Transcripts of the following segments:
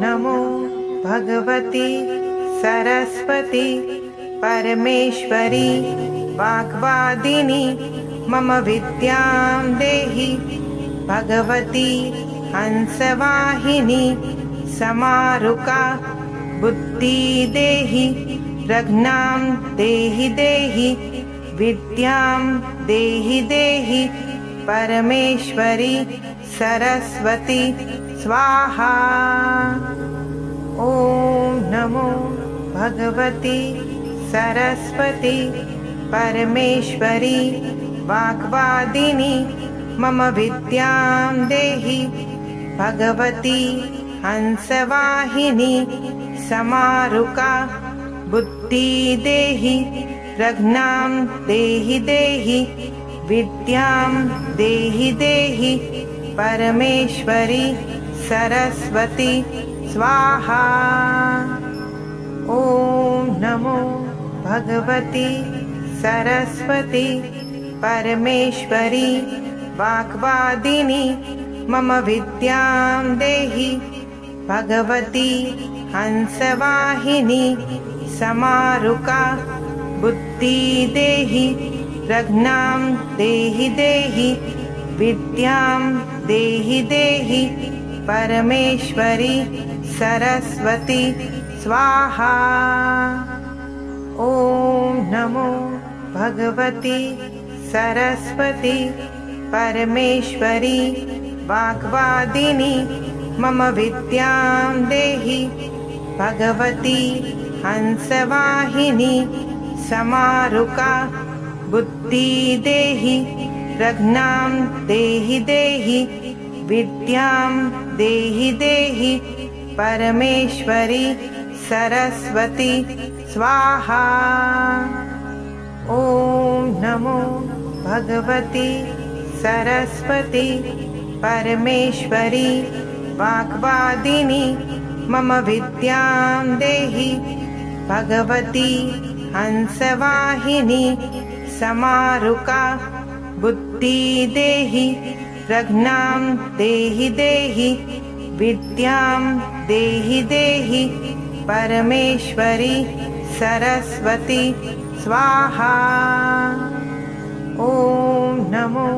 नमो भगवती सरस्वती परमेश्वरी वाग्वादिनी मम विद्यां देहि भगवती हंसवाहिनी समारुका बुद्धि देहि प्रज्ञां देहि देहि विद्यां देहि देहि परमेश्वरी सरस्वती स्वाहा। ॐ नमो भगवती सरस्वती परमेश्वरी वाग्वादिनी मम विद्यां देहि भगवती हंसवाहिनी समारुका बुद्धि देहि प्रज्ञां देहि देहि विद्यां देहि देहि परमेश्वरी सरस्वती स्वाहा। ॐ नमो भगवती सरस्वती परमेश्वरी वाग्वादिनी मम विद्यां देहि भगवती हंसवाहिनी समारुका बुद्धि देहि प्रज्ञां देहि देहि विद्यां देहि देहि परमेश्वरी सरस्वती स्वाहा। ॐ नमो भगवती सरस्वती परमेश्वरी वाग्वादिनी मम विद्यां देहि भगवती हंसवाहिनी समारुका बुद्धि देहि प्रज्ञां देहि देहि विद्यां देहि देहि परमेश्वरी सरस्वती स्वाहा। ॐ नमो भगवती सरस्वती परमेश्वरी वाग्वादिनी मम विद्यां देहि भगवती हंसवाहिनी समारुका बुद्धि देहि प्रज्ञां देहि देहि विद्यां देहि देहि परमेश्वरी सरस्वती स्वाहा। ॐ नमो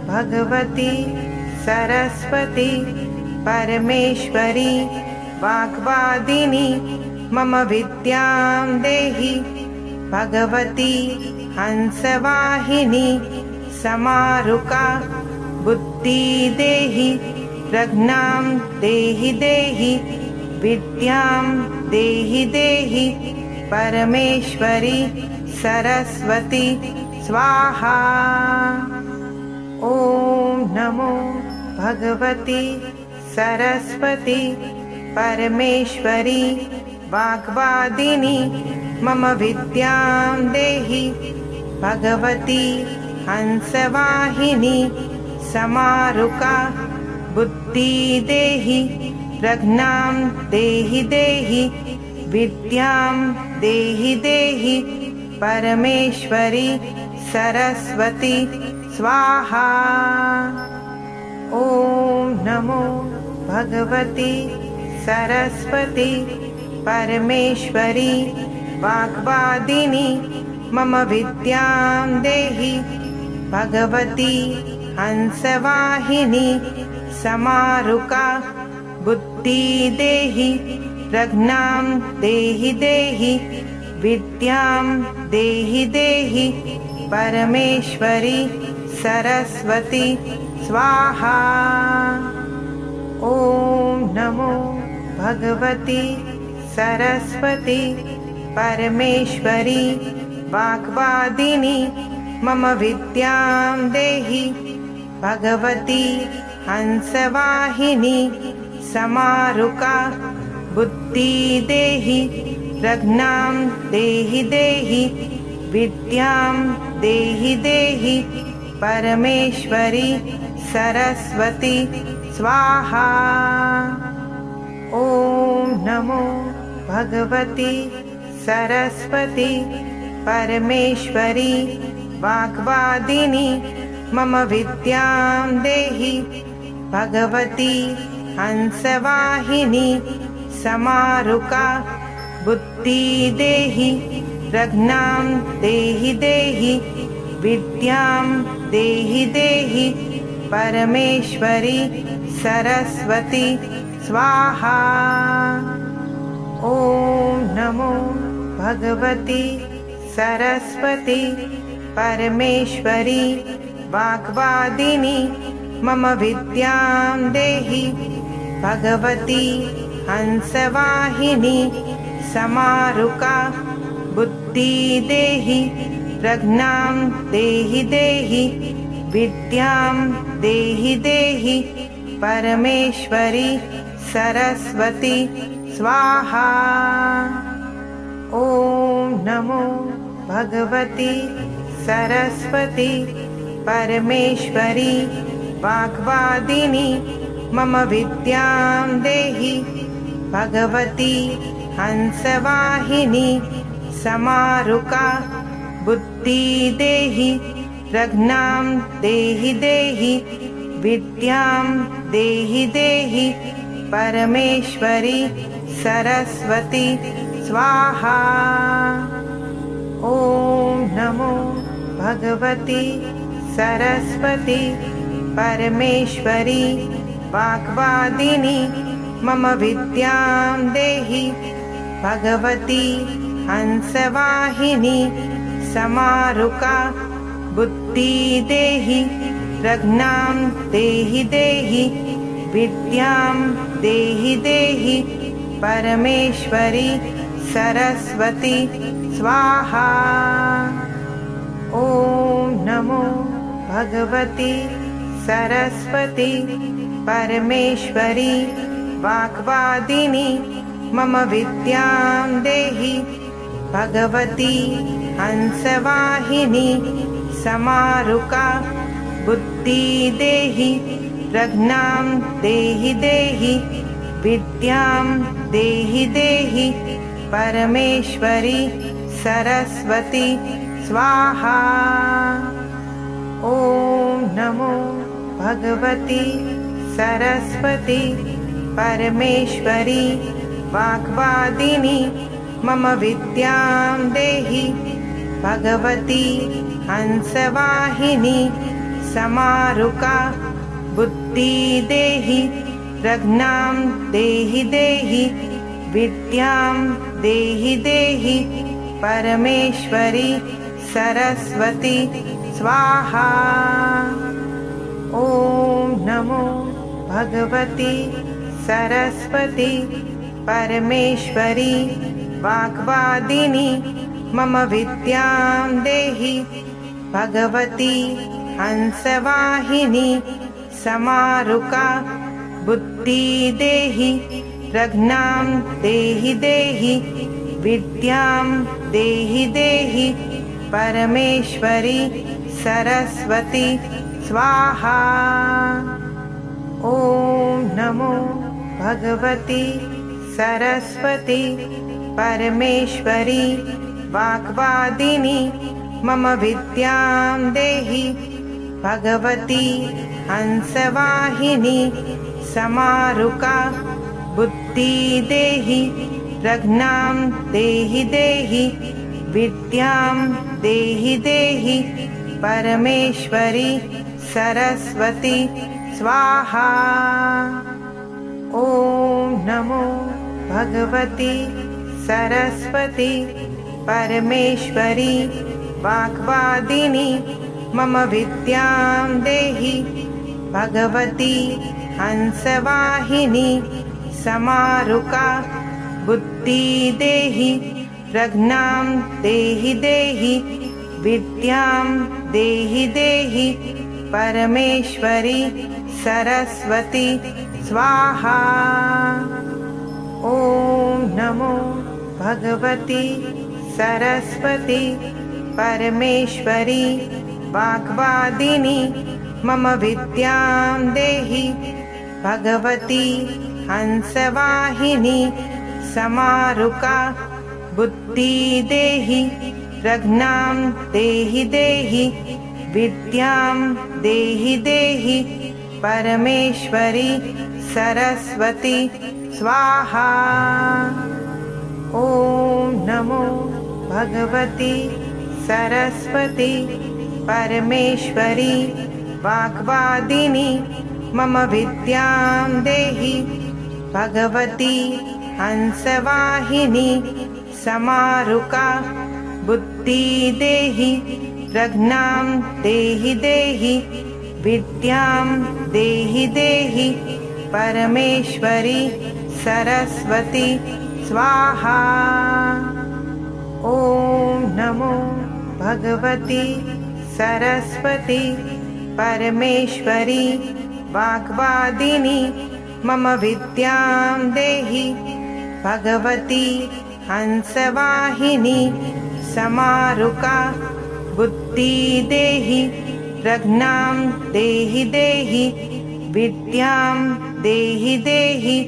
भगवती सरस्वती परमेश्वरी वाग्वादिनी मम विद्यां देहि भगवती हंसवाहिनी समारुका बुद्धि देहि प्रज्ञां देहि देहि विद्यां देहि देहि परमेश्वरी सरस्वती स्वाहा। ॐ नमो भगवती सरस्वती परमेश्वरी वाग्वादिनी मम विद्यां देहि भगवती हंसवाहिनी समारुका बुद्धि देहि प्रज्ञां देहि देहि विद्यां देहि देहि परमेश्वरी सरस्वती स्वाहा। ॐ नमो भगवती सरस्वती परमेश्वरी वाग्वादिनी मम विद्यां देहि भगवती हंसवाहिनी समारुका बुद्धि देहि प्रज्ञां देहि देहि विद्यां देहि देहि परमेश्वरी सरस्वती स्वाहा। ॐ नमो भगवती सरस्वती परमेश्वरी वाग्वादिनी मम विद्यां देहि भगवती हंसवाहिनी समारुका बुद्धि देहि प्रज्ञां देहि देहि विद्यां देहि देहि परमेश्वरी सरस्वती स्वाहा। ॐ नमो भगवती सरस्वती परमेश्वरी वाग्वादिनी मम विद्यां देहि भगवती हंसवाहिनी समारुका बुद्धि देहि प्रज्ञां देहि देहि विद्यां देहि देहि परमेश्वरी सरस्वती स्वाहा। ॐ नमो भगवती सरस्वती परमेश्वरी वाग्वादिनी मम विद्यां देहि भगवती हंसवाहिनी समारुका बुद्धि देहि प्रज्ञां देहि देहि विद्यां देहि देहि परमेश्वरी सरस्वती स्वाहा। ॐ नमो भगवती सरस्वती परमेश्वरी वाग्वादिनी मम विद्यां देहि भगवती हंसवाहिनी समारुका बुद्धि देहि प्रज्ञां देहि देहि विद्यां देहि देहि परमेश्वरी सरस्वती स्वाहा। ॐ नमो भगवती सरस्वती परमेश्वरी वाग्वादिनी मम विद्यां देहि भगवती हंसवाहिनी समारुका बुद्धि देहि प्रज्ञां देहि देहि विद्यां देहि देहि परमेश्वरी सरस्वती स्वाहा। ॐ नमो भगवती सरस्वती परमेश्वरी वाग्वादिनी मम विद्यां देहि भगवती हंसवाहिनी समारुका बुद्धि देहि प्रज्ञां देहि देहि विद्यां देहि देहि परमेश्वरी सरस्वती स्वाहा। ॐ नमो भगवती सरस्वती परमेश्वरी वाग्वादिनी मम विद्यां देहि भगवती हंसवाहिनी समारुका बुद्धि देहि प्रज्ञां देहि देहि विद्यां देहि देहि परमेश्वरी सरस्वती स्वाहा। ॐ नमो भगवती सरस्वती परमेश्वरी वाग्वादिनी मम विद्यां देहि भगवती हंसवाहिनी समारुका बुद्धि देहि प्रज्ञां देहि देहि विद्यां देहि देहि परमेश्वरी सरस्वती स्वाहा। ॐ नमो भगवती सरस्वती परमेश्वरी वाग्वादिनी मम विद्यां देहि भगवती हंसवाहिनी समारुका बुद्धि देहि प्रज्ञां देहि देहि विद्यां देहि देहि परमेश्वरी सरस्वती स्वाहा। ॐ नमो भगवती सरस्वती परमेश्वरी वाग्वादिनी मम विद्यां देहि भगवती हंसवाहिनी समारुका बुद्धि देहि प्रज्ञां देहि देहि विद्यां देहि देहि परमेश्वरी सरस्वती स्वाहा। ॐ नमो भगवती सरस्वती परमेश्वरी वाग्वादिनी मम विद्यां देहि भगवती हंसवाहिनी समारुका बुद्धि देहि प्रज्ञां देहि देहि विद्यां देहि देहि परमेश्वरी सरस्वती स्वाहा। ॐ नमो भगवती सरस्वती परमेश्वरी वाग्वादिनी मम विद्यां देहि। भगवती हंसवाहिनी समारुका बुद्धि देहि। प्रज्ञां देहि देहि विद्यां देहि देहि। परमेश्वरी सरस्वती स्वाहा। ॐ नमो भगवती सरस्वती परमेश्वरी वाग्वादिनी मम विद्यां देहि। भगवती हंसवाहिनी समारुका बुद्धि देहि। प्रज्ञां देहि देहि विद्यां देहि देहि।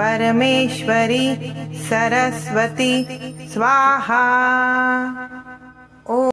परमेश्वरी सरस्वती स्वाहा।